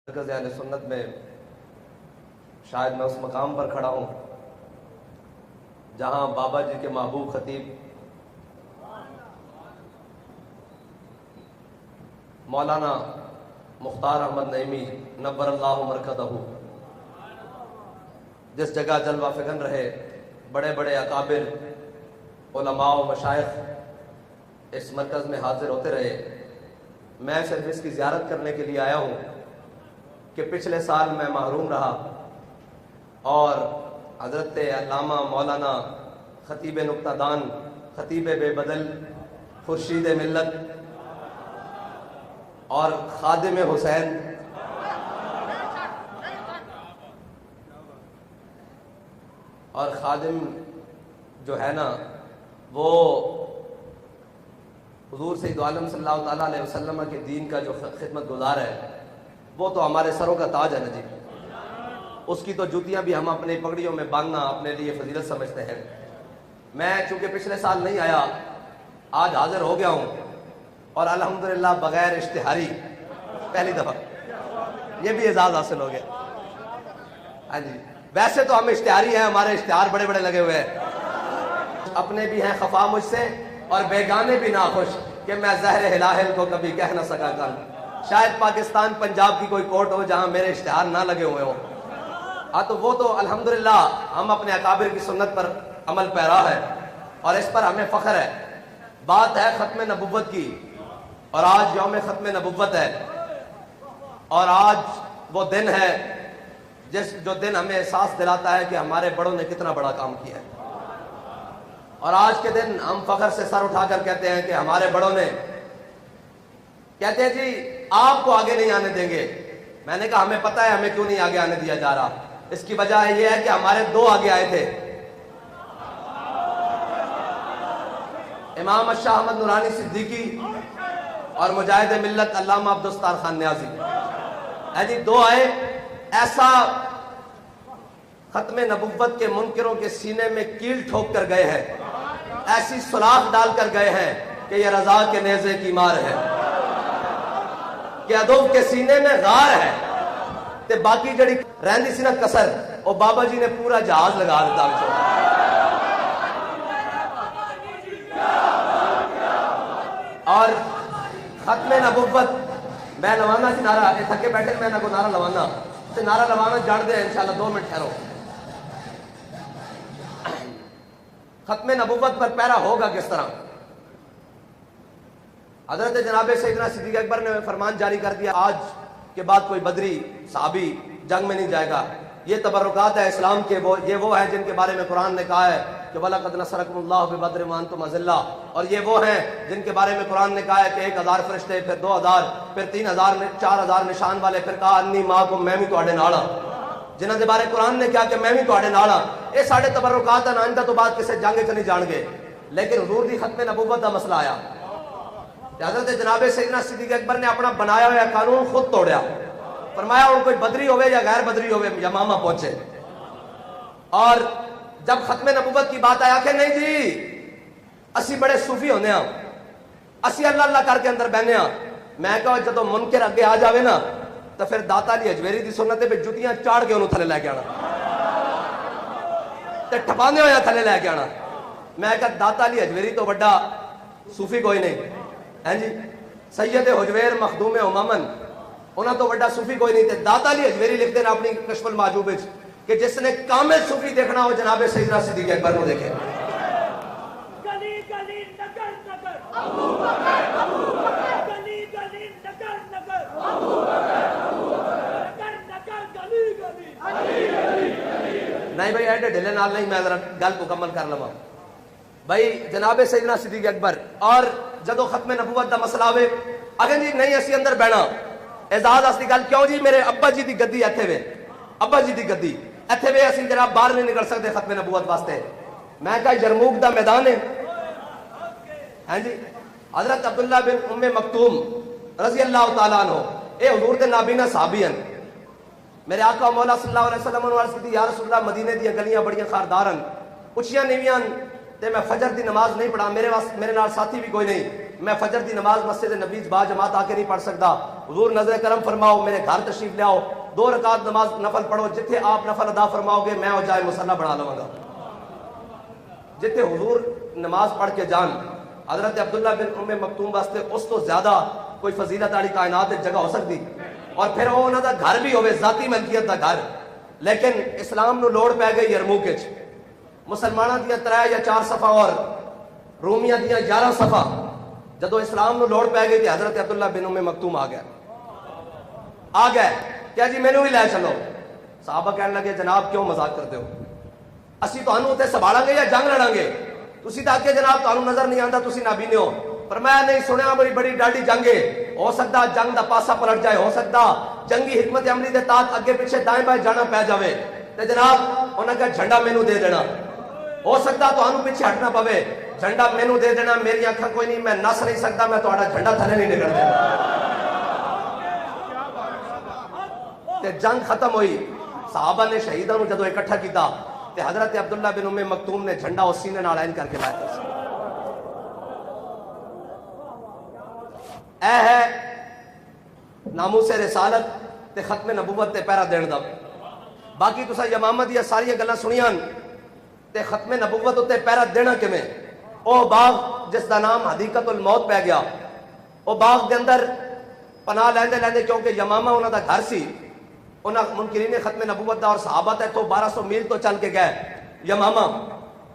مرکز اہل سنت میں شاید میں اس مقام پر کھڑا ہوں جہاں بابا جی کے محبوب خطیب مولانا مختار احمد نعیمی نور اللہ مرکزہ جس جگہ جلوہ فکن رہے، بڑے بڑے اکابر علماء و مشائخ اس مرکز میں حاضر ہوتے رہے، میں صرف اس کی زیارت کرنے کے لیے آیا ہوں کہ پچھلے سال میں محروم رہا اور حضرت علامہ مولانا خطیب نکتہ دان، خطیب بے بدل، خورشید ملت اور خادم حسین اور خادم جو ہے نا وہ حضور سید عالم صلی اللہ تعالیٰ علیہ وسلم کے دین کا جو خدمت گزار ہے وہ تو ہمارے سروں کا تاج ہے نا جی، اس کی تو جوتیاں بھی ہم اپنی پگڑیوں میں باندھنا اپنے لیے فضیلت سمجھتے ہیں۔ میں چونکہ پچھلے سال نہیں آیا، آج حاضر ہو گیا ہوں اور الحمدللہ بغیر اشتہاری پہلی دفعہ یہ بھی اعزاز حاصل ہو گیا۔ ہاں جی، ویسے تو ہم اشتہاری ہیں، ہمارے اشتہار بڑے بڑے لگے ہوئے ہیں، اپنے بھی ہیں خفا مجھ سے اور بیگانے بھی ناخوش کہ میں زہر ہلاہل کو کبھی کہہ نہ سکا کل۔ شاید پاکستان پنجاب کی کوئی کورٹ ہو جہاں میرے اشتہار نہ لگے ہوئے ہوں، ہاں تو وہ تو الحمدللہ ہم اپنے اکابر کی سنت پر عمل پیرا ہے اور اس پر ہمیں فخر ہے۔ بات ہے ختم نبوت کی اور آج یوم ختم نبوت ہے اور آج وہ دن ہے جو دن ہمیں احساس دلاتا ہے کہ ہمارے بڑوں نے کتنا بڑا کام کیا ہے، اور آج کے دن ہم فخر سے سر اٹھا کر کہتے ہیں کہ ہمارے بڑوں نے کہتے ہیں جی آپ کو آگے نہیں آنے دیں گے۔ میں نے کہا ہمیں پتہ ہے ہمیں کیوں نہیں آگے آنے دیا جا رہا، اس کی وجہ یہ ہے کہ ہمارے دو آگے آئے تھے، امام شاہ احمد نورانی صدیقی اور مجاہد ملت علامہ عبدالستار خان نیازی۔ جی دو آئے، ایسا ختم نبوت کے منکروں کے سینے میں کیل ٹھوک کر گئے ہیں، ایسی سلاخ ڈال کر گئے ہیں کہ یہ رضا کے نیزے کی مار ہے، کہ عدو کے سینے میں غار ہے تے باقی جڑی رہندی سی نا کسر او بابا جی نے پورا جہاز لگا دیتا بچوں۔ اور ختم نبوت میں لوانا سی نعرہ، تھکے بیٹھے میں نہ کو نعرہ لوانا تے نعرہ لوانا جڑ دے انشاءاللہ، 2 منٹ ٹھہرو۔ ختم نبوت پر پیرا ہوگا کس طرح؟ حضرت جناب سیدنا صدیق اکبر نے فرمان جاری کر دیا آج کے بعد کوئی بدری صحابی جنگ میں نہیں جائے گا۔ یہ تبرکات ہے اسلام کے، یہ وہ ہیں جن کے بارے میں قرآن نے کہا ہے کہ وَلَقَدْ نَصَرَكُمُ اللَّهُ بِبَدْرٍ وَأَنْتُمْ أَذِلَّةٌ، اور یہ وہ ہیں جن کے بارے میں قرآن نے کہا ہے کہ 1000 فرشتے، پھر 2000، پھر 3000، 4000 نشان والے، پھر کہا انی معکم، میں بھی تواڈے نال ہاں۔ جنہاں دے بارے قرآن نے کہا کہ میں بھی تواڈے نال ہاں، یہ ساڈے تبرکات ہیں، آئندہ تو بعد کسی جنگ چ نہیں جان گے۔ لیکن حضور دی ختم نبوت دا مسئلہ آیا، حضرت جناب سیدنا صدیق اکبر نے اپنا بنایا ہوا قانون خود توڑیا، فرمایا اور کوئی بدری ہوئے یا غیر بدری ہوئے یمامہ پہنچے۔ اور جب ختم نبوت کی بات آیا کہ نہیں جی اسی بڑے صوفی ہونے ہاں، اسی اللہ اللہ کر کے اندر بہنے ہاں، میں کہا جدو منکر اگے آ جاوے نا تو پھر داتا علی اجمیری دی سنت پہ جتیاں چاڑ کے انہوں تھلے لے کے آنا تے ٹھپانے ہویا تھلے لے کے آنا۔ میں کہا داتا علی اجمیری تو بڑا صوفی کوئی نہیں ہیں جی، سید حجویر مخدوم امامن انہاں تو بڑا صوفی کوئی نہیں تھے۔ داتا علی اجمیری لکھتے ہیں اپنی کشف المعجوب کہ جس نے کامل صوفی دیکھنا ہو جناب سیدنا صدیق اکبر کو دیکھے۔ گلی گلی نگر نگر ابو بکر ابو بکر، گلی گلی نگر نگر ابو بکر ابو بکر، نگر گلی گلی علی علی علی۔ نہیں بھائی ایڈے ڈھلے نال نہیں، میں ذرا گل مکمل کر لواں بھائی۔ جناب سیدنا صدیق اکبر اور جدو ختم نبوت دا مسئلہ ہوئے اگر جی نہیں اسی اندر بہنا، اعزاز اصلی گل کیوں جی میرے ابا جی دی گدی ایتھے وے، ابا جی دی گدی ایتھے وے، اسی جناب باہر نہیں نکل سکتے ختم نبوت واسطے۔ میں کہا یرموک دا میدان ہے ہاں جی، حضرت عبداللہ بن ام مکتوم رضی اللہ تعالیٰ عنہ اے حضور دے نابینا صحابی ہیں، میرے آقا مولا صلی اللہ علیہ وسلم نے عرض کی یا رسول اللہ مدینے دی گلیاں بڑیاں خاردار ہیں، اچھیاں نیویاں تے میں فجر دی نماز نہیں پڑھا، میرے نال ساتھی بھی کوئی نہیں، میں فجر دی نماز مسجد نبی با جماعت آ کے نہیں پڑھ سکتا، حضور نظر کرم فرماؤ میرے گھر تشریف لے آؤ، 2 رکعت نماز نفل پڑھو، جتھے آپ نفل ادا فرماؤ گے میں اور جائے مصلی بنا لوں گا۔ جتھے حضور نماز پڑھ کے جان حضرت عبداللہ بن ام مکتوم واسطے اس تو زیادہ کوئی فضیلت والی کائنات ایک جگہ ہو سکتی، اور پھر وہ انہاں دا گھر بھی ہوے ذاتی ملکیت دا گھر، لیکن اسلام نو لوڑ پی گئی یرموک وچ، مسلماناں دیاں 3 یا 4 صفحہ اور رومیاں دیاں 11 صفحہ، جدو اسلام نو لوڑ پی گئی تے حضرت عبداللہ بن ام مکتوم آ گئے کیا جی مینوں بھی لے چلو۔ صحابہ کہنے لگے جناب کیوں مذاق کرتے ہو، اسی تانوں تے سنبھالاں گے یا جنگ لڑاں گے، تسی تا کہ جناب تانوں نظر نہیں آندا تسی نابینے ہو۔ فرمایا نہیں سنیا بڑی ڈاڈی جنگ ہے، ہو سکتا جنگ دا پاسا پلٹ جائے، ہو سکتا جنگی حکمت عملی دے تحت اگے پیچھے دائیں بائیں جانا پی جاوے تے جناب انہاں کا جھنڈا مینوں دے دینا، ہو سکتا تانوں پیچھے ہٹنا پوے، جھنڈا مینوں دے دینا، میری اکھاں کوئی نہیں، میں نس نہیں سکتا، میں تہاڈا جھنڈا تھلے نہیں نکل دینا۔ تے جنگ ختم ہوئی، صحابہ نے شہیداں نو جدو اکٹھا کیتا تے حضرت عبداللہ بن ام مکتوم نے جھنڈا اس سینے نال عین کر کے لایا۔ اے ہے ناموس رسالت تے ختم نبوت تے پہرا دین دا۔ باقی تساں یمامہ دیا ساری گلاں سنیاں تے ختم نبوت تے پہرا دینا کیویں، او باغ جس دا نام حدیقت الموت پہ گیا، او باغ دے اندر پناہ لیندے لیندے کیونکہ یمامہ انہاں دا گھر سی، انہاں منکرین ختم نبوت دا اور صحابہ تے تو 1200 میل تو چل کے گئے یمامہ،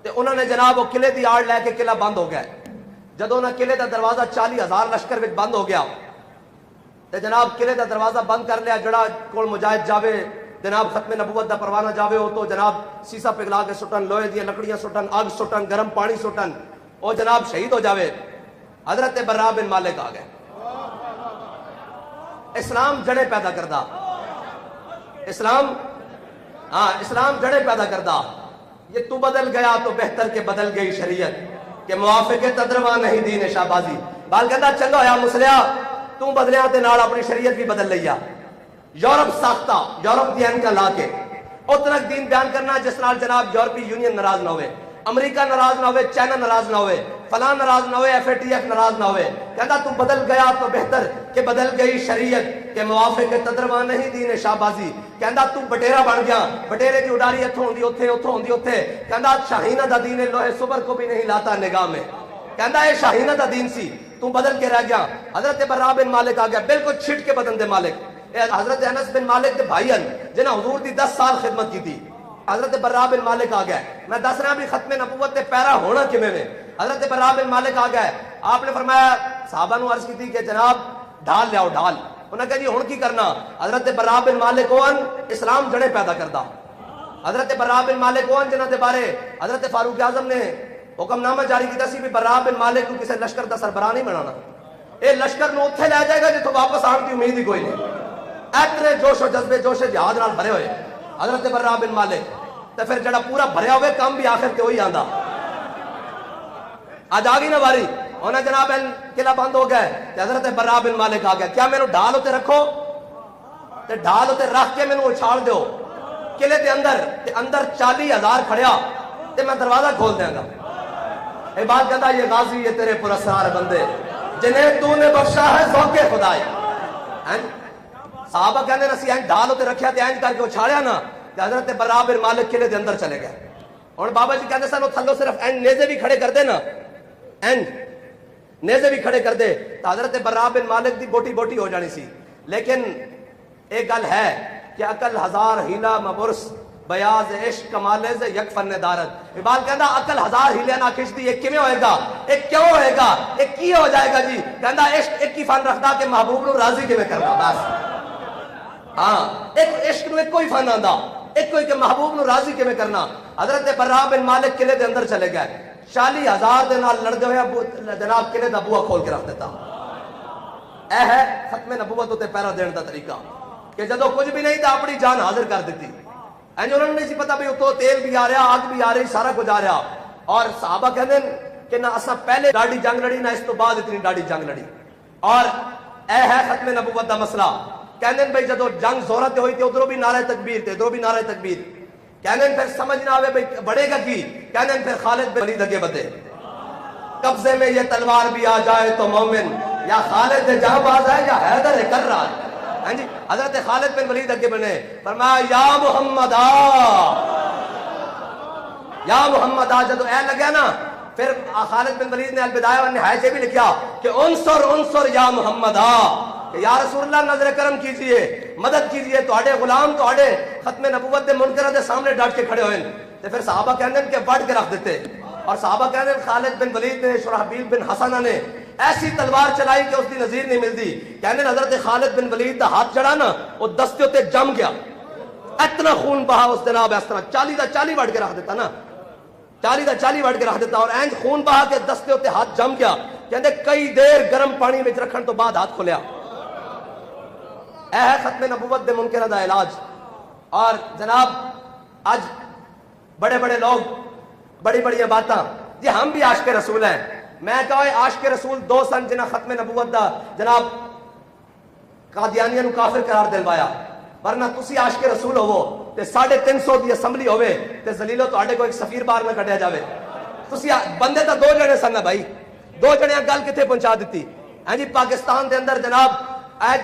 تے انہوں نے جناب وہ قلعے دی آڑ لے کے قلعہ بند ہو گئے۔ جدو انہاں قلعے دا دروازہ 40,000 لشکر وچ بند ہو گیا تے جناب قلعے دا دروازہ بند کر لیا، جڑا کول مجاہد جاوے جناب ختم نبوت دا پروانہ جاوے ہو تو جناب سیسا پگلا کے سٹن، لوہے دی لکڑیاں سٹن، آگ سٹن، گرم پانی سٹن، او جناب شہید ہو جاوے۔ حضرت برا بن مالک آ گئے۔ اسلام جڑے پیدا کردا، اسلام جڑے پیدا کردا، یہ تو بدل گیا تو بہتر کے بدل گئی شریعت کہ موافق تدروا نہیں دین شہبازی۔ بال کہندا چنگا ہویا مسلیا تو بدلیاں تے نال اپنی شریعت بھی بدل لیا۔ یورپ ساختہ، یورپ دی اینکا لا کے اتنا دین بیان کرنا جس نال جناب یورپی یونین ناراض نہ ہوئے، امریکہ ناراض نہ ہوئے، چائنا ناراض نہ ہوئے، فلاں ناراض نہ ہوئے، FATF ناراض نہ ہوئے۔ کہتا تو بدل گیا تو بہتر کہ بدل گئی شریعت کہ موافق تدروا نہیں دین شہبازی۔ کہندا تو بٹیرا بن گیا، بٹیرے کی اڈاری اتھوں ہوندی اوتھے، اتھوں ہوندی اوتھے۔ کہندا شاہینہ دا دین لوہے صبر کو بھی نہیں لاتا نگاہ میں۔ کہندا اے شاہینہ دا دین سی، تو بدل کے رہ گیا۔ حضرت برا بن مالک آ گیا، بالکل چھٹ کے بدن دے مالک۔ حضرت انس بن مالک دے بھائی جنہاں حضور دی 10 سال خدمت کی تھی، حضرت برا بن مالک آ گئے۔ میں دس رہا بھی ختم نبوت تے پیرا ہونا کیویں میں۔ حضرت برا بن مالک آ گئے، آپ نے فرمایا صحابہ نو عرض کی تھی کہ جناب ڈھال لیاؤ ڈھال۔ انہوں نے کہا جی ہن کی کرنا؟ حضرت برا بن مالک اون اسلام جڑے پیدا کردا۔ حضرت برا بن مالک اون جنہاں دے بارے حضرت فاروق اعظم نے حکم نامہ جاری کیتا سی بھی برا بن مالک کو کسی لشکر دا سربراہ نہیں بنانا، اے لشکر نو اوتھے لے جائے گا جتوں واپس آن کی امید ہی کوئی نہیں۔ اتنے جوش و جذبے جوش جہاد نال بھرے ہوئے حضرت برا بن مالک، تے پھر جڑا پورا بھریا ہوئے کام بھی آخر تے وہی آندا۔ آج آ گئی نا باری، انہیں جناب قلعہ بند ہو گئے تے حضرت برا بن مالک آ گیا، کیا مینوں ڈھال ہوتے رکھو تے ڈھال ہوتے رکھ کے مینوں اچھال دیو قلعے دے اندر، تے اندر 40,000 کھڑیا تے میں دروازہ کھول دیاں گا۔ اے بات کہتا یہ غازی یہ تیرے پراسرار بندے جنہیں تو نے بخشا ہے ذوق خدائی۔ صحابہ کہنے رسی این ڈھال ہوتے رکھیا تے این کر کے اچھالیا نا تے حضرت برا بن مالک قلعے دے اندر چلے گئے۔ اور بابا جی کہتے سن تھلو صرف این نیزے بھی کھڑے کر دے نا، این نیزے بھی کھڑے کر دے تو حضرت برا بن مالک دی بوٹی بوٹی ہو جانی سی۔ لیکن ایک گل ہے کہ عقل ہزار ہیلا مبرس بیاض عشق کمالز یک فن دارت۔ اقبال کہندا عقل ہزار ہیلے نہ کھچدی، ایک کیویں ہوئے گا، ایک کیوں ہوئے گا، ایک کی ہو جائے گا جی؟ کہندا عشق ایک ہی فن رکھدا کہ محبوب نو راضی کیویں کرنا، بس۔ ہاں ایک عشق نو ایک کوئی فن آندا، ایک کوئی کہ محبوب نو راضی کیویں کرنا۔ حضرت برا بن مالک قلعے دے اندر چلے گئے، 40,000 دے نال لڑدے ہوئے جناب قلعے دا بوا کھول کے رکھ دیتا۔ اے ہے ختم نبوت تے پیرا دین دا طریقہ کہ جدو کچھ بھی نہیں تھا اپنی جان حاضر کر دیتی۔ انہوں نے نہیں سی پتا بھی اتو تیل بھی آ رہا، آگ بھی آ رہی، سارا کچھ آ رہا۔ اور صحابہ کہتے ہیں کہ نہ اساں پہلے ڈاڑی جنگ لڑی نہ اس تو بعد اتنی ڈاڑی جنگ لڑی۔ اور اے ہے ختم نبوت دا مسئلہ۔ کہتے ہیں بھائی جدو جنگ زورت ہوئی تھی ادھروں بھی نعرہ تکبیر تھے، ادھروں بھی نعرہ تکبیر۔ کہتے ہیں پھر سمجھ نہ آوے بھائی بڑھے گا کی، کہتے ہیں پھر خالد بن ولید اگے بدے۔ قبضے میں یہ تلوار بھی آ جائے تو مومن یا خالد جہاں باز ہے یا حیدر کر رہا ہے. ہاں جی حضرت خالد بن ولید اگے بنے فرمایا یا محمد یا محمد جدو اے لگیا نا پھر خالد بن ولید نے البدایہ والنہایہ سے بھی لکھا کہ انصر یا محمد کہ یا رسول اللہ نظر کرم کیجئے مدد کیجئے تواڈے غلام تواڈے ختم نبوت دے منکراں دے سامنے ڈٹ کے کھڑے ہوئے تے پھر صحابہ کہندے کہ وڈ کے رکھ دیتے اور صحابہ کہندے خالد بن ولید نے شرحبیل بن حسنہ نے ایسی تلوار چلائی کہ اس کی نظیر نہیں ملتی. کہنے حضرت خالد بن ولید دا ہاتھ چڑھا نا وہ دستے ہوتے جم گیا اتنا خون بہا اس جناب اس طرح 40 دا 40 وڈ کے رکھ دیتا نا 40 دا 40 وڈ کے رکھ دیتا اور اینج خون بہا کے دستے ہوتے ہاتھ جم گیا. کہندے کئی دیر گرم پانی میں رکھن تو بعد ہاتھ کھلیا. اے ہے ختم نبوت دے منکراں دا علاج. اور جناب آج بڑے بڑے لوگ بڑی بڑی باتاں جی ہم بھی عاشق رسول ہیں. میں کہا عاشق رسول دو سن جنہاں ختم نبوت دا جناب قادیانیاں نو کافر قرار دلوایا. ورنہ تسی عاشق رسول ہوو تے 350 دی اسمبلی ہوے تے ذلیلو تواڈے کو ایک سفیر باہر نہ کڈیا جاوے. تسی بندے تا 2 جنے سن بھائی 2 جنیاں گل کتے پہنچا دیتی. ہاں جی پاکستان دے اندر جناب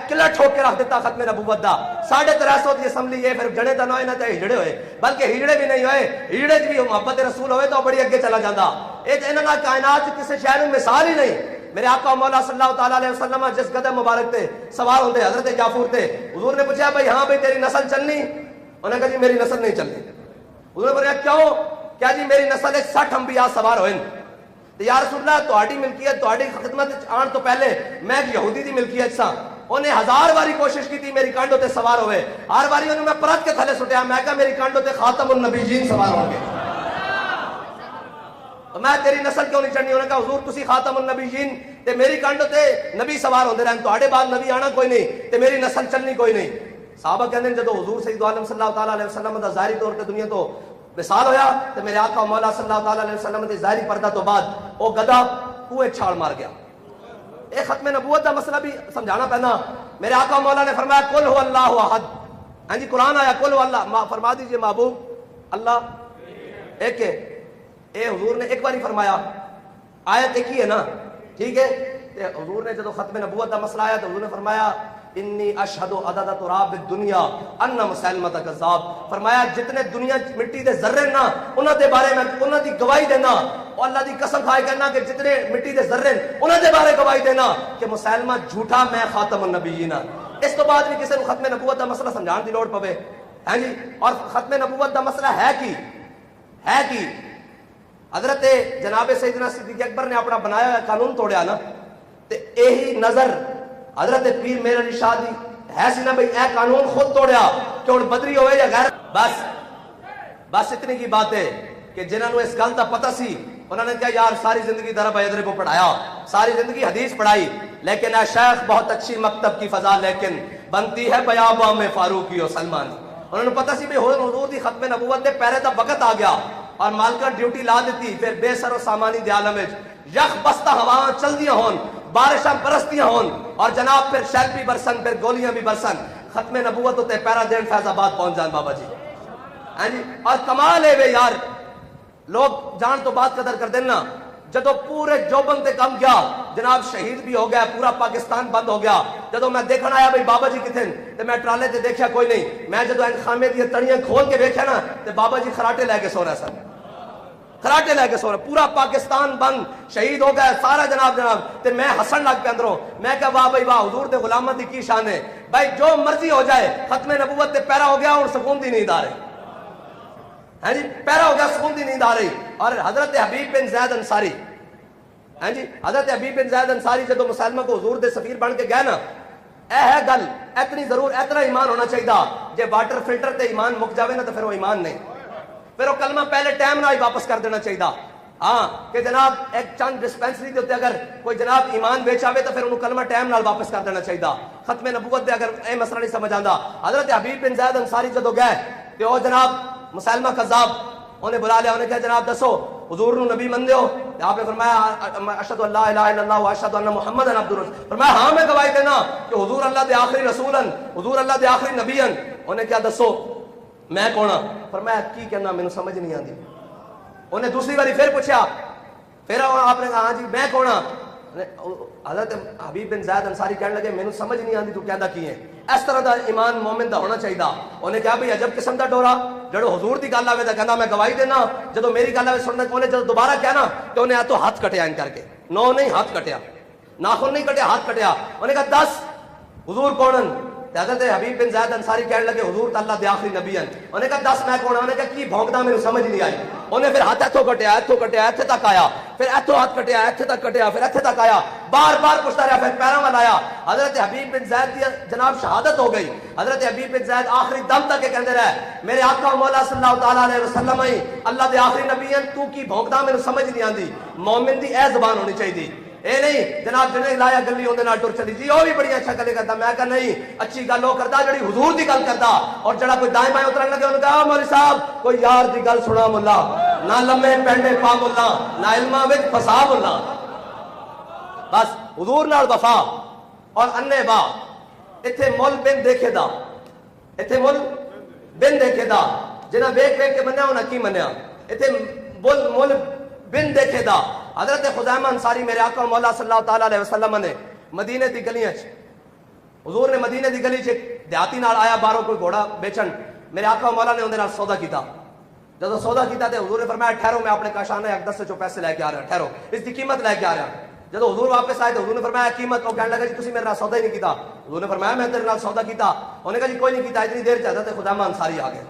کلا ٹھوک کے رکھ دیتا ختم نبوت دا 350 دی اسمبلی. یہ پھر جڑے تا نہ ہوئے نہ تے ہجڑے ہوئے بلکہ ہجڑے بھی نہیں ہوئے. ہجڑے بھی محبت رسول ہوئے تو بڑی اگے چلا جاتا. انہاں کائنات کسی شے نوں مثال ہی نہیں. میرے آقا مولا صلی اللہ تعالی علیہ وسلم جس قدم مبارک تے سوار ہوندے حضرت جعفر تے حضور نے پوچھا بھائی ہاں بھائی تیری نسل چلنی؟ انہوں نے کہا جی میری نسل نہیں چلنی. حضور نے پوچھا کیوں؟ کیا جی میری نسل 60 انبیاء سوار ہوئے. یا رسول اللہ تہاڈی ملکیت تہاڈی خدمت آن تو پہلے میں ایک یہودی دی ملکیت سا. انہیں 1000 باری کوشش کی تھی میری کانڈوں تے سوار ہوئے. ہر باری انہوں میں پرت کے تھلے سٹیا. میں کہا میری کانڈوں تے خاتم النبیین سوار ہوں گے تو میں تیری نسل کیوں نہیں چڑھنی؟ انہوں نے کہا حضور تسی خاتم النبیین تے میری کانڈوں تے نبی سوار ہوندے رہن تہاڈے بعد نبی آنا کوئی نہیں تے میری نسل چلنی کوئی نہیں. صحابہ کہندے جدو حضور سید عالم صلی اللہ تعالی علیہ وسلم دا ظاہری طور تے دنیا تو وصال ہویا تے میرے آقا مولا صلی اللہ تعالی علیہ وسلم دے ظاہری پردہ تو بعد او گدھا کوئے چھال مار گیا. اے ختم نبوت دا مسئلہ بھی سمجھانا پہنا. میرے آقا مولا نے فرمایا قل هو اللہ احد. ہاں جی قرآن آیا قل هو اللہ فرما دیجئے محبوب اللہ ایک ہے. اے حضور نے ایک باری فرمایا آیت ایک ہی ہے نا ٹھیک ہے. حضور نے جب ختم نبوت دا مسئلہ آیا تو حضور نے فرمایا انی اشہد عدد تراب الدنیا ان مسلمہ کذاب. فرمایا جتنے دنیا مٹی دے ذرے نا انہاں دے بارے میں انہاں دی گواہی دینا اور اللہ دی قسم کھائے کہنا کہ جتنے مٹی دے ذرے انہاں دے بارے گواہی دینا کہ مسلمہ جھوٹا میں خاتم النبیین. اس تو بعد بھی کسی کو ختم نبوت دا مسئلہ سمجھان دی لوڑ پوے. ہاں جی اور ختم نبوت دا مسئلہ ہے کی حضرت جناب سیدنا صدیق اکبر نے اپنا بنایا ہوا قانون توڑیا نا تے یہی نظر حضرت پیر میرے علی شاہ دی ہے سی نا بھئی اے قانون خود توڑیا کہ ہن بدری ہوئے یا غیر. بس اتنی کی بات ہے کہ جنہوں نے اس گل کا پتہ سی انہوں نے کہا یار ساری زندگی درب حیدر کو پڑھایا ساری زندگی حدیث پڑھائی لیکن اے شیخ بہت اچھی مکتب کی فضا لیکن بنتی ہے بیاباں میں فاروقی و سلمان. انہوں نے پتہ سی بھی حضور دی ختم نبوت دے پہرے دا وقت آ گیا اور مالکن ڈیوٹی لا دیتی. پھر بے سر و سامانی دے عالم یخ بستہ ہواں چل دیاں ہون بارشاں برستیاں ہون اور جناب پھر شیل بھی برسن پھر گولیاں بھی برسن ختم نبوت ہوتے پیرا دین فیض آباد پہنچ جان بابا جی. ہاں جی اور کمال ہے وے یار لوگ جان تو بات قدر کر دینا. جدو پورے جوبن تے کم گیا جناب شہید بھی ہو گیا پورا پاکستان بند ہو گیا. جدو میں دیکھنا آیا بھئی بابا جی کتنے تے میں ٹرالے تے دیکھیا کوئی نہیں. میں جدو ان خامے دی تڑیاں کھول کے دیکھیا نا تے بابا جی خراٹے لے کے سو رہے سن خراٹے لے کے سو رہے. پورا پاکستان بند شہید ہو گیا سارا جناب تے میں ہسن لگ پہ اندروں. میں کہا واہ بھائی واہ حضور دے غلامت دی کی شان ہے بھائی جو مرضی ہو جائے ختم نبوت تے پیرا ہو گیا اور سکون دی نیند آ رہی. ہاں جی پیرا ہو گیا سکون دی نیند آ رہی. اور حضرت حبیب بن زید انصاری ہاں جی حضرت حبیب بن زید انصاری جدو مسلمہ کو حضور دے سفیر بن کے گئے نا اے ہے گل اتنی ضرور اتنا ایمان ہونا چاہیے جے واٹر فلٹر تے ایمان مک جاوے نا تو پھر وہ ایمان نہیں پھر وہ کلمہ پہلے ٹائم نہ ہی واپس کر دینا چاہیے. ہاں کہ جناب ایک چند ڈسپینسری دے اگر کوئی جناب ایمان بیچ آوے تو پھر انہوں کلمہ ٹائم نال واپس کر دینا چاہیے. ختم نبوت دے اگر اے مسئلہ نہیں سمجھ آندا حضرت حبیب بن زید انصاری جدو گئے تو وہ جناب مسلمہ کذاب انہیں بلا لیا. انہیں کہا جناب دسو حضور نو نبی من دیو. آپ نے فرمایا اشہد ان لا الہ الا اللہ و اشہد ان محمد عبدہ الرسول. فرمایا ہاں میں گواہی دینا کہ حضور اللہ دے آخری رسولن حضور اللہ دے آخری نبیین. انہیں کیا دسو میں کون ہاں؟ فرمایا کی کہنا مینوں سمجھ نہیں آندی. انہیں دوسری باری پھر پوچھا پھر آپ نے کہا ہاں جی میں کون ہاں؟ حضرت حبیب بن زید انصاری کہنے لگے مینوں سمجھ نہیں آتی تو کہندا کی ہے. اس طرح دا ایمان مومن دا ہونا چاہیے. انہیں کہا بھئی عجب قسم دا ڈورا جڑو حضور دی گل آوے تے کہندا میں گواہی دینا, جدو میری گل آوے سننا انہیں جدو دوبارہ کہنا کہ انہیں تو ہاتھ کٹیا ان کر کے, نو نہیں ہاتھ کٹیا, ناخن نہیں کٹیا, ہاتھ کٹیا. انہیں کہا 10 حضور کونن؟ حضرت حبیب بن زید انصاری کہنے لگے حضور تے اللہ دے آخری نبی ہیں. انہیں کہا 10 میں کون ہوں؟ انہیں کہا کی بھونکدا میرے سمجھ نہیں آئی. انہیں پھر ہاتھ ایتھوں کٹیا, ایتھوں کٹیا, ایتھے تک آیا, پھر ایتھوں ہاتھ کٹیا, ایتھے تک کٹیا, پھر ایتھے تک آیا, بار بار پوچھتا رہا, پھر پیراں والا آیا. حضرت حبیب بن زید کی جناب شہادت ہو گئی. حضرت حبیب بن زید آخری دم تک یہ کہندے رہے میرے آقا مولا صلی اللہ تعالیٰ علیہ وسلم ہی اللہ دے آخری نبی ہیں, تو کی بھونکدا میرے سمجھ نہیں آندی. مومن دی اے زبان ہونی چاہیے. اے نہیں جناب جنہیں لایا گلی اندے نال ٹر چلی جی وہ بھی بڑی اچھا گل کرتا. میں کہا نہیں, اچھی گل وہ کرتا جڑی حضور دی گل کرتا. اور جڑا کوئی دائیں بائیں اترن لگے انہوں نے کہا مولوی صاحب کوئی یار دی گل سنا ملا, نہ لمے پینڈے پا ملا, نہ علماں وچ فسا ملا. بس حضور نال وفا اور انے با ایتھے مول بن دیکھے دا, ایتھے مول بن دیکھے دا, جنہاں ویکھ ویکھ کے منیا انہاں کی منیا. ایتھے مول بن دیکھے دا. حضرت خزیمہ انصاری میرے آقا مولا صلی اللہ تعالیٰ علیہ وسلم نے مدینے دی گلیاں حضور نے مدینے دی گلی دیہاتی نال آیا باہروں کوئی گھوڑا بیچن, میرے آقا مولا نے اندر سودا کیتا. جب سودا کیتا تے حضور نے فرمایا ٹھہرو میں اپنے کاشانہ اقدس سے جو پیسے لے کے آ رہا ہوں, ٹھہرو اس کی قیمت لے کے آ رہا ہوں. جب حضور واپس آئے تو حضور نے فرمایا قیمت, وہ کہنے لگا جی تسی میرے نال سودا ہی نہیں کیتا. حضور نے فرمایا میں تیرے نال سودا کیتا. انہوں نے کہا جی کوئی نہیں کیتا. اتنی دیر حضرت خزیمہ انصاری آ گئے.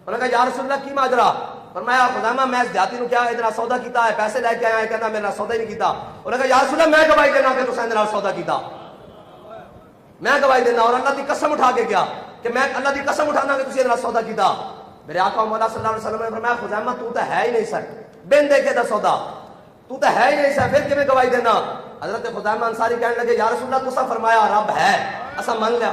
انہوں نے کہا یا رسول اللہ کی ماجرا؟ فرمایا خزیمہ میں اس دیہاتی نو کیا ادھر سودا کیتا ہے, پیسے لے کے آیا ہے, کہنا میرا سودا ہی نہیں کیتا. انہوں نے کہا یا رسول اللہ میں گواہی دینا کہ تساں ادھر سودا کیتا, میں گواہی دینا اور اللہ دی قسم اٹھا کے گیا کہ میں اللہ دی قسم اٹھانا کہ تسی ادھر سودا کیتا. میرے آقا مولا صلی اللہ علیہ وسلم نے فرمایا خزیمہ تو تے ہے ہی نہیں سر, بن دیکھے دا سودا تو تے ہے ہی نہیں سر, پھر کیویں گواہی دینا؟ حضرت خزیمہ انصاری کہنے لگے یا رسول اللہ تساں فرمایا رب ہے, اساں مان لیا.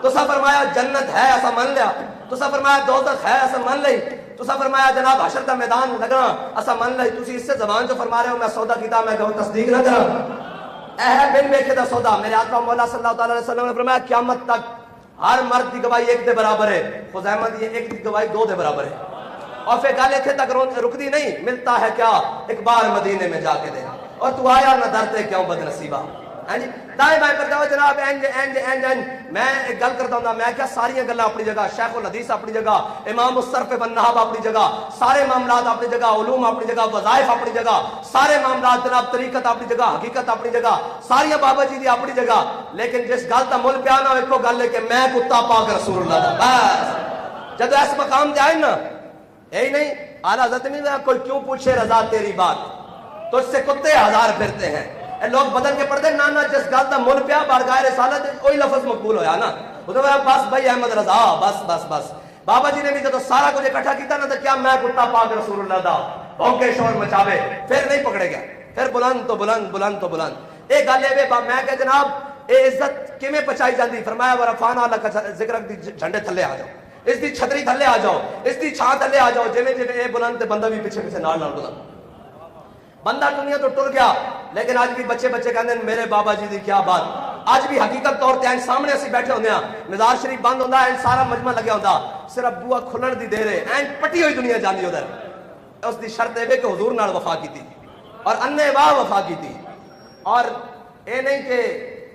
تساں فرمایا جنت ہے, اساں مان لیا. تساں فرمایا دوزخ ہے, اساں مان لئی. تساں فرمایا جناب حشر دا میدان لگنا, اساں مان لئی. تسی اس سے زبان جو فرما رہے ہو میں سودا کیتا, میں کہوں تصدیق نہ کرا. اے ہے بن ویکھے دا سودا. میرے آقا مولا صلی اللہ تعالی علیہ وسلم نے فرمایا قیامت تک ہر مرد دی گواہی ایک دے برابر ہے, خزیمہ دی ایک دی گواہی 2 دے برابر ہے. اور پھر گل اتنے تک رکتی نہیں, ملتا ہے کیا ایک بار مدینے میں جا کے دے, اور تو آیا نہ ڈرتے کیوں بد نصیبہ. دائیں بائیں کرتا ہو جناب اینج اینج اینج اینج. میں ایک گل کرتا ہوں, میں کیا ساری گلاں اپنی جگہ, شیخ الحدیث اپنی جگہ, امام الصرف والنحو اپنی جگہ, سارے معاملات اپنی جگہ, علوم اپنی جگہ, وظائف اپنی جگہ, سارے معاملات جناب طریقت اپنی جگہ, حقیقت اپنی جگہ, ساری بابا جی دی اپنی جگہ. لیکن جس گل کا مل پیا نا ایک گل ہے کہ میں کتا پاک رسول اللہ دا. بس جب اس مقام تے آئے نا, یہی نہیں اعلیٰ حضرت نہیں کوئی کیوں پوچھے رضا تیری بات, تو اس سے کتے ہزار پھرتے ہیں. لوگ بدل کے پڑھتے نا نا جس گل کا مل پیا بارگاہ رسالت وہی لفظ مقبول ہویا نا. بس بھائی احمد رضا بس بس بس. بابا جی نے بھی جب سارا کچھ اکٹھا کیتا نا تو کیا میں کتا پاک رسول اللہ دا بھونکے شور مچاوے, پھر نہیں پکڑے گیا, پھر بلند تو بلند بلند تو بلند. یہ گل ہے میں کہ جناب یہ عزت کیویں پچائی جاندی. فرمایا ورفعنا لک ذکرک دی جھنڈے تھلے آ جاؤ, اس دی چھتری تھلے آ جاؤ, اس دی چھاں تھلے آ جاؤ. جویں جویں اے بلند تے بندہ بھی پیچھے پیچھے نال نال بلند. بندہ دنیا تو ٹر گیا, لیکن آج بھی بچے کہتے ہیں میرے بابا جی دی کیا بات. آج بھی حقیقت طور تے سامنے اسی بیٹھے ہوندے ہیں, مزار شریف بند ہوندا ہے, سارا مجمع لگیا ہوندا, صرف بوا کھلن دی دیر ہے, این پٹی ہوئی دنیا جاندی ادھر. اس دی شرط ہے کہ حضور نال وفا کیتی اور انے واہ وفا کیتی. اور اے نہیں کہ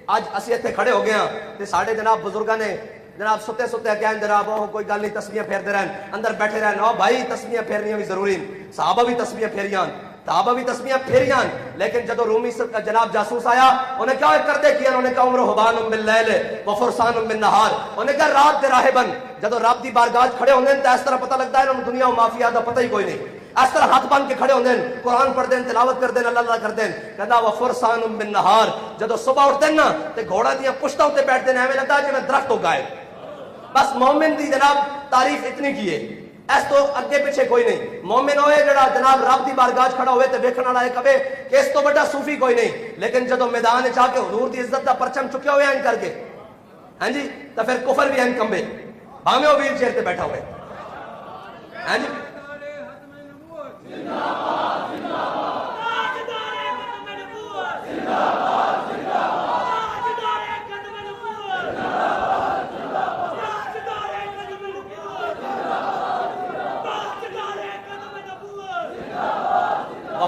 آج اسی ایتھے کھڑے ہو گئے ہیں تے ساڈے جناب بزرگاں نے جناب ستے ستے کہن جناب وہ کوئی گل نہیں تسبیحاں پھیرتے رہن, اندر بیٹھے رہن. او بھائی تسبیحاں پھیرنیاں بھی ضروری ہیں, صحابہ بھی تسبیحاں پھیریاں, صحابہ بھی تسبیحاں پھیریاں. لیکن جدو رومی جناب جاسوس آیا, انہیں کیا کرتے کیا, انہوں نے کہا عمر حبان باللیل وفرسان بالنہار. انہوں نے کہا رات دے راہبن. جدو رب دی بارگاہ کھڑے ہوندے ہیں تو اس طرح پتہ لگتا ہے انہوں دنیا و مافیا دا پتہ ہی کوئی نہیں. اس طرح ہاتھ بن کے کھڑے ہوندے ہیں, قرآن پڑھتے ہیں, تلاوت کرتے ہیں, اللہ اللہ کرتے ہیں. کہتا وفرسان بالنہار. جدو صبح اٹھتے ہیں نا تے گھوڑا دیاں پشتاں تے بیٹھتے ہیں, ایویں لگتا ہے جویں درخت اگائے. بس مومن دی جناب تعریف اتنی کی ہے, اس تو اگے پیچھے کوئی نہیں. مومن ہوئے جڑا جناب رب دی بارگاہ کھڑا ہوئے تے ویکھن والا کہے کہ اس تو بڑا صوفی کوئی نہیں. لیکن جدو میدان وچ آ کے حضور دی عزت دا پرچم چکیا ہوئے ہیں کر کے, ہاں جی, تو پھر کفر بھی ہیں کمبے, بھاویں وہ ویل چیئر تے بیٹھا ہوئے. ہاں جی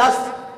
10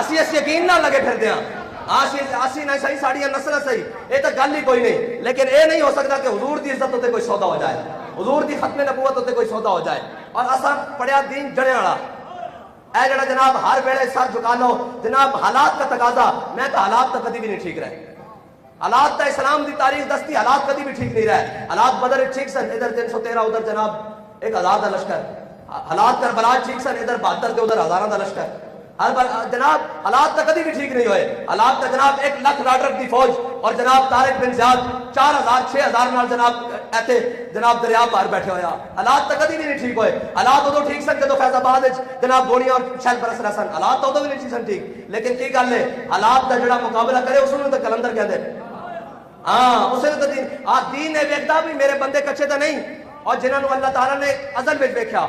اسی اس یقین نہ لگے پھر دیاں آسی نہ صحیح ساڑیاں نسل صحیح یہ تو گل ہی کوئی نہیں، لیکن یہ نہیں ہو سکتا کہ حضور دی عزت ہوتے کوئی سودا ہو جائے، حضور دی ختم نبوت ہوتے کوئی سودا ہو جائے۔ اور اساں پڑھیا دین جڑے والا اے جڑا جناب ہر ویلے سر جھکا لو جناب حالات کا تقاضا، میں تو حالات تو کبھی بھی نہیں ٹھیک رہے، حالات تو اسلام دی تاریخ دستی حالات کبھی بھی ٹھیک نہیں رہے، حالات بدر ٹھیک سن، ادھر 313 ادھر جناب 1000 دا لشکر، حالات کربلا ٹھیک سن، ادھر 72 کے ادھر 1000 دا لشکر، جناب حالات تو کبھی بھی ٹھیک نہیں ہوئے، حالات تو جناب 1 لاکھ لاڈر کی فوج اور جناب طارق بن زیاد 4000 6000 نال جناب ایتھے جناب دریا پار بیٹھے ہویا، حالات تو کبھی بھی نہیں ٹھیک ہوئے، حالات ادو ٹھیک سن جدو فیض آباد جناب گولیاں اور شیل برس رہے سن، حالات تو ادو بھی نہیں سن ٹھیک، لیکن کی گل ہے حالات کا جڑا مقابلہ کرے اس نے تو کلندر کہتے ہاں اسے تو دین نے ویکھدا بھی میرے بندے کچے تو نہیں، اور جنہوں نے اللہ تعالیٰ نے ازل وچ ویکھیا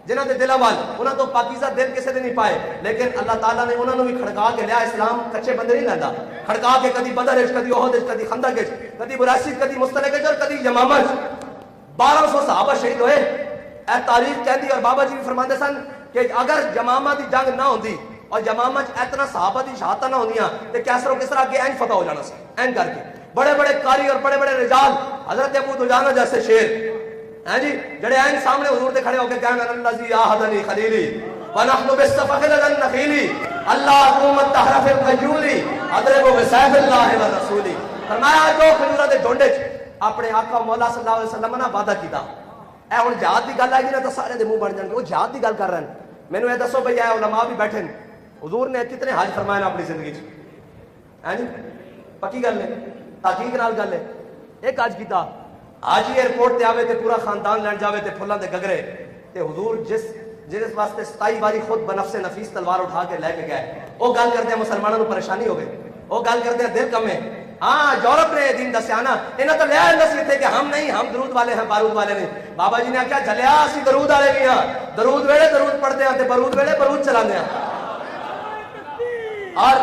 جنہوں نے دل وال انہوں تو پاکیزہ دل کسی نے نہیں پائے، لیکن اللہ تعالیٰ نے انہوں نے بھی کھڑکا کے لیا، اسلام کچے بندے نہیں لینا، کھڑکا کے کدی بدر کدی احد کدی خندق کدی براشی کدی مستلق اور کدی یمامہ 1200 صحابہ شہید ہوئے، اے تاریخ کہندی، اور بابا جی بھی فرماندے سن کہ اگر یمامہ دی جنگ نہ ہوندی اور یمامہ اتنا صحابہ دی شہادتاں نہ ہوندیاں تے کیسر و کسرا کے این فتح ہو جانا سی، این کر کے بڑے بڑے قاری اور بڑے بڑے رجال حضرت ابو دجانہ جیسے شیر ہیں جی جڑے آئین سامنے حضور دے کھڑے ہو کے کہنا اللذی آہدنی خلیلی ونحن بالصفخ لدن نخیلی اللہ حکومت تحرف القیولی ادربو بسیف اللہ والرسولی، فرمایا جو کھجورہ دے ڈھونڈے اپنے آقا مولا صلی اللہ علیہ وسلم نے وعدہ کیتا، اے ہن جہاد دی گل آئی نا تو سارے دے منہ بن جان گے، وہ جہاد دی گل کر رہے ہیں، مینوں یہ دسو بھئی اے علماء بھی بیٹھے ہیں، حضور نے کتنے حج فرمائے اپنی زندگی چ، ہیں جی پکی گل ہے تحقیق نال گل ہے، ایک حج کیتا آج ہی ایئرپورٹ تے آوے تے پورا خاندان لین جاوے تے پھلاں دے گگرے تے حضور جس واسطے 27 باری خود بنفس نفیس تلوار اٹھا کے لے کے گئے، وہ گل کرتے ہیں مسلمانوں کو پریشانی ہو گئی، وہ گل کرتے ہیں دل کمے، ہاں یورپ نے دین دسیا نا انہاں تو لیا نصیحت تھے کہ ہم نہیں، ہم درود والے ہیں بارود والے نہیں، بابا جی نے کیا جلیا اسی درود والے بھی ہاں، درود ویلے درود پڑھتے ہیں تے برود ویلے برود چلانے ہیں، اور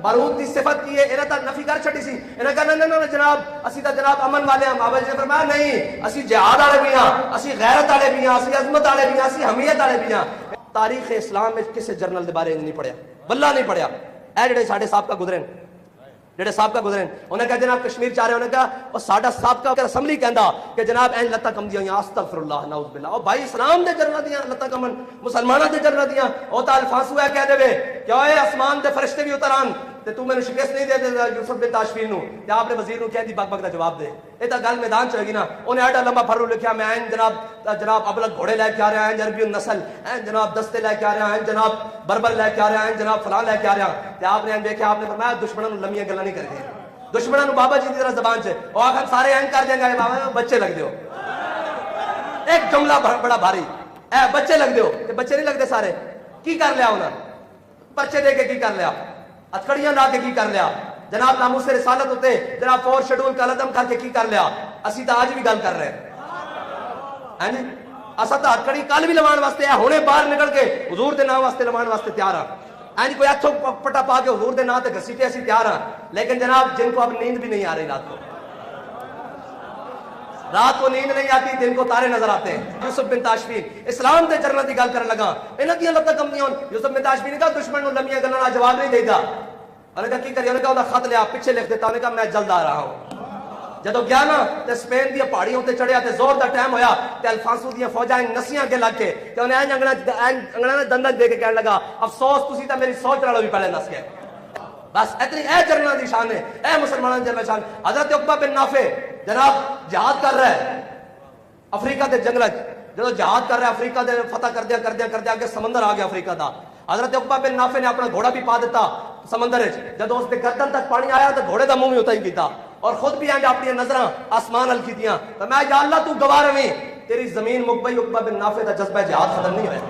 برود دی صفت کی ہے انہاں تا نفی کر چھٹی سی، انہاں کہا نہ جناب اسی تا جناب امن والے ہیں، بابا جی نے فرمایا نہیں اسی جہاد والے بھی ہاں، اسی غیرت والے بھی ہاں، اسی عظمت والے بھی ہاں، اسی حمیت والے بھی ہاں۔ تاریخ اسلام میں کسی جرنل دے بارے نہیں پڑھیا، واللہ نہیں پڑھیا، اے جڑے ساڈے سابقہ گزرے جڑے سابقہ گزرے انہوں نے کہا جناب کشمیر چاہ رہے انہوں نے کہا اور ساڈا سابقہ اسمبلی کہندا کہ جناب این لتاں کم دیاں استغفر اللہ نعوذ باللہ، اور بھائی اسلام دے جرنا دیاں لتاں کمن مسلماناں دے جرنا دیاں، او تا الفاظ ہے کہہ دے کہ اوے آسمان دے فرشتے بھی اتر آن تے تو مینوں شکست نہیں دے دے یوسف بن تاشفین نو تے آپ نے وزیر نو کہہ دی بک بک دا جواب دے، اے تا گل میدان چ گئی نا، انہیں ایڈا لمبا پھرو لکھیا میں این جناب ابلک گھوڑے لے کے آ رہا ہیں عربی النسل، این جناب دستے لے کے آ رہا ہیں جناب بربر لے کے آ رہا ہیں جناب فلاں لے کے آ رہا تے آپ نے دیکھا آپ نے فرمایا دشمنوں نو لمیاں گلاں نہیں کرتے، دشمنوں نو بابا جی دی طرح زبان سے او آخر سارے این کر دیں گے بابا بچے لگ دیو، ایک جملہ بڑا بھاری اے بچے لگ دیو تے بچے نہیں لگتے سارے، کی کر لیا انہاں پرچے دے کے کی کر لیا، ہتھکڑیاں لا کے کی کر لیا، جناب ناموس رسالت ہوتے جناب 4 شیڈول کا لدم کر کے کی کر لیا، اسی تو آج بھی گل کر رہے ہیں جی، اسا تو ہتھکڑی کل بھی لوان واسطے ہے ہونے باہر نکل کے حضور دے نام واسطے لوان واسطے تیار ہاں، اینی کوئی ہتھوں پٹا پا کے حضور دے نام تے گھسیٹے اسی تیار ہاں، لیکن جناب جن کو اب نیند بھی نہیں آ رہی رات کو نیند نہیں آتی، دن کو تارے نظر آتے ہیں۔ یوسف بن تاشفین اسلام دے جرنا دی گل کرن لگا، انہاں دی لتاں کمزور، یوسف بن تاشفین نے کہا دشمن نو لمیاں گلاں دا جواب نہیں دیندا، انہاں نے کہا کی کری، انہوں نے کہا خط لیا پیچھے لکھ دیتا، انہوں نے کہا میں جلد آ رہا ہوں، جدو گیا نا تے سپین دی پہاڑیوں تے چڑھیا تے زور دا ٹائم ہویا تے الفانسو دی فوجاں نسیاں کے لگ کے تے انہیں انگنا نے دندن دے کے کہنے لگا افسوس تسی تا میری سوچ نالوں بھی پہلے نس گئے، بس اتنی اے جرنا دی شان ہے، اے مسلمانوں دی جرنا شان۔ حضرت عقبہ بن نافع جناب جہاد کر رہا ہے افریقہ دے جنگل، جدو جہاد کر رہا ہے افریقہ دے فتح کردیا کہ سمندر آ گیا افریقہ دا، حضرت عقبہ بن نافع نے اپنا گھوڑا بھی پا دیتا سمندر وچ، جدو اس دے گردن تک پانی آیا تو گھوڑے دا منہ بھی اتاں ہی کیتا، اور خود بھی انج اپنی نظراں آسمان ال کیتیاں، تو میں یا اللہ تو گواہ رہویں تیری زمین مک گئی، عقبہ بن نافع دا جذبہ جہاد ختم نہیں ہویا۔